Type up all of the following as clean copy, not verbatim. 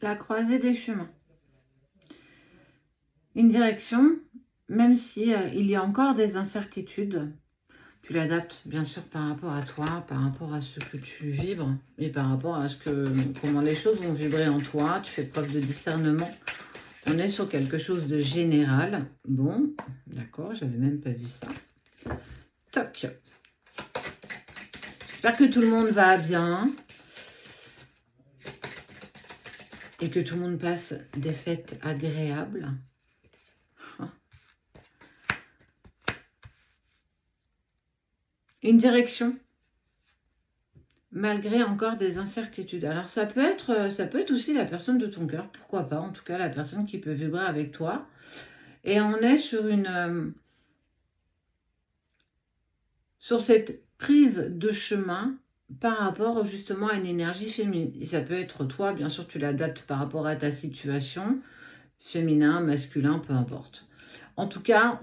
La croisée des chemins. Une direction, même si il y a encore des incertitudes, tu l'adaptes bien sûr par rapport à toi, par rapport à ce que tu vibres et par rapport à comment les choses vont vibrer en toi. Tu fais preuve de discernement. On est sur quelque chose de général. Bon, d'accord, j'avais même pas vu ça. Toc. J'espère que tout le monde va bien et que tout le monde passe des fêtes agréables. Une direction, malgré encore des incertitudes. Alors ça peut être aussi la personne de ton cœur, pourquoi pas, en tout cas la personne qui peut vibrer avec toi. Et on est sur cette prise de chemin par rapport justement à une énergie féminine. Et ça peut être toi, bien sûr tu l'adaptes par rapport à ta situation, féminin, masculin, peu importe. En tout cas,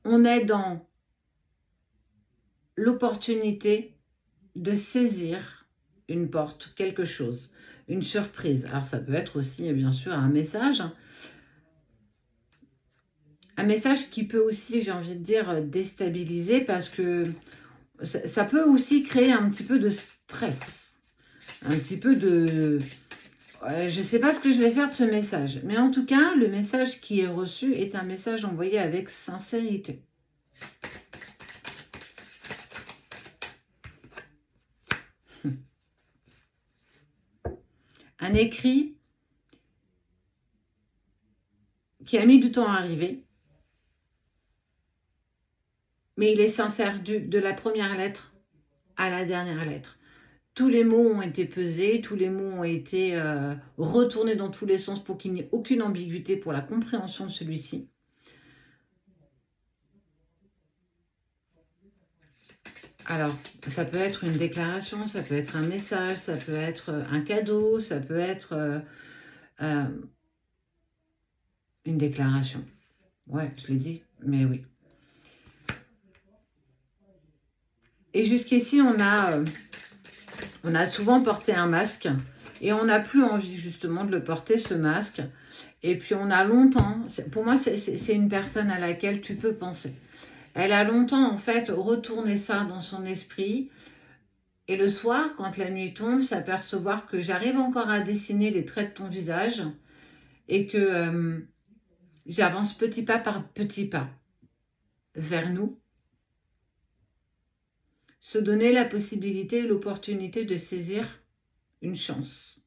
on est dans l'opportunité de saisir une porte, quelque chose, une surprise. Alors ça peut être aussi bien sûr un message qui peut aussi, j'ai envie de dire, déstabiliser parce que ça peut aussi créer un petit peu de stress, un petit peu de... je ne sais pas ce que je vais faire de ce message, mais en tout cas, le message qui est reçu est un message envoyé avec sincérité. Un écrit qui a mis du temps à arriver, mais il est sincère de la première lettre à la dernière lettre. Tous les mots ont été pesés, tous les mots ont été retournés dans tous les sens pour qu'il n'y ait aucune ambiguïté pour la compréhension de celui-ci. Alors, ça peut être une déclaration, ça peut être un message, ça peut être un cadeau, ça peut être une déclaration. Ouais, je l'ai dit, mais oui. Et jusqu'ici, on a souvent porté un masque et on n'a plus envie justement de le porter, ce masque. Et puis on a longtemps, pour moi c'est une personne à laquelle tu peux penser. Elle a longtemps en fait retourné ça dans son esprit. Et le soir, quand la nuit tombe, s'apercevoir que j'arrive encore à dessiner les traits de ton visage et que j'avance petit pas par petit pas vers nous. Se donner la possibilité, l'opportunité de saisir une chance.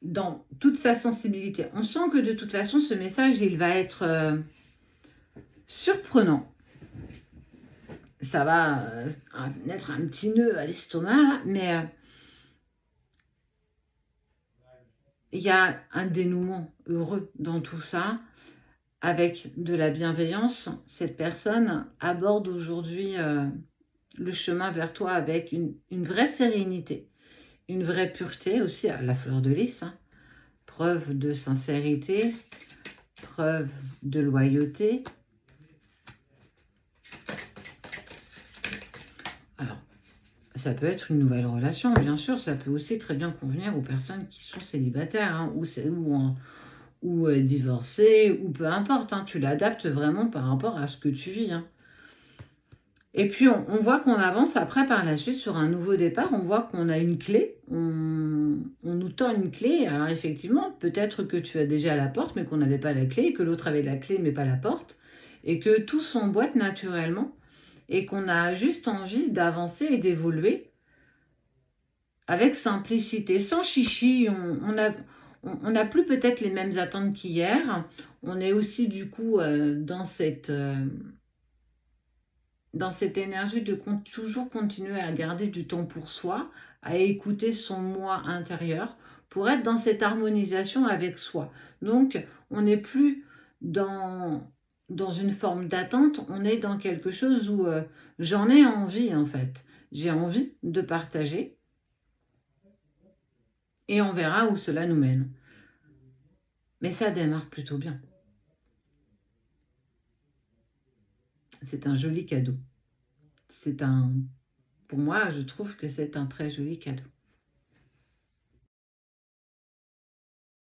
Dans toute sa sensibilité. On sent que de toute façon, ce message, il va être surprenant. Ça va mettre un petit nœud à l'estomac, mais il y a un dénouement heureux dans tout ça, avec de la bienveillance. Cette personne aborde aujourd'hui le chemin vers toi avec une vraie sérénité, une vraie pureté aussi, à la fleur de lys, hein. Preuve de sincérité, preuve de loyauté. Alors, ça peut être une nouvelle relation, bien sûr. Ça peut aussi très bien convenir aux personnes qui sont célibataires, hein, ou divorcées, ou peu importe. Hein, tu l'adaptes vraiment par rapport à ce que tu vis. Hein. Et puis, on voit qu'on avance après, par la suite, sur un nouveau départ. On voit qu'on a une clé. On nous tend une clé. Alors, effectivement, peut-être que tu as déjà la porte, mais qu'on n'avait pas la clé, et que l'autre avait la clé, mais pas la porte. Et que tout s'emboîte naturellement. Et qu'on a juste envie d'avancer et d'évoluer avec simplicité, sans chichi. On n'a plus peut-être les mêmes attentes qu'hier. On est aussi, du coup, dans cette énergie de toujours continuer à garder du temps pour soi, à écouter son moi intérieur, pour être dans cette harmonisation avec soi. Donc, on n'est plus dans une forme d'attente, on est dans quelque chose où j'en ai envie, en fait. J'ai envie de partager et on verra où cela nous mène. Mais ça démarre plutôt bien. C'est un joli cadeau. Pour moi, je trouve que c'est un très joli cadeau.